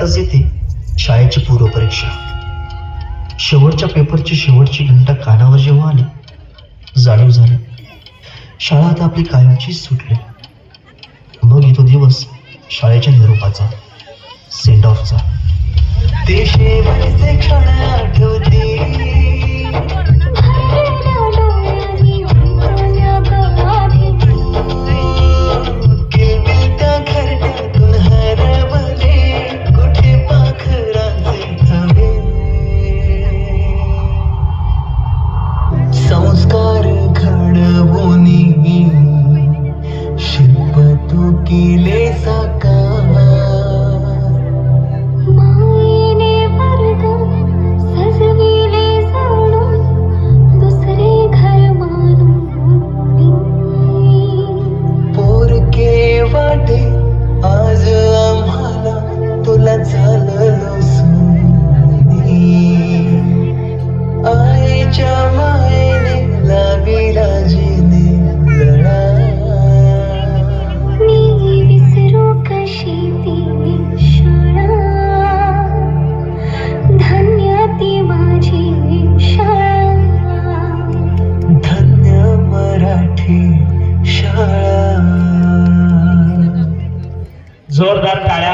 त्यातच येते शाळेची पूर्वपरीक्षा. शेवटच्या पेपरची शेवटची घंटा कानावर जेव्हा आली, जाणीव झाली शाळा आता आपली कायमचीच सुटली. मग येतो दिवस शाळेच्या निरोपाचा, सेंड ऑफचा. ते शेवटचे क्षण आठवते, किलबिलत्या घरट्यातून हरवले कुठे पाखराचे थवे. संस्कार घडवूनी शिल्प तू केले साकार. मायेने वर्ग सजविले जाणून दुसरे घर मानून. पोरके वाटे आज आम्हाला तुला झालं सोनी. आईच्या मायेने लावी राजीने लढा. मी विसरू कशी ती शाळा, धन्य ती माझी शाळा. धन्य मराठी शाळा. जोरदार टाळ्या.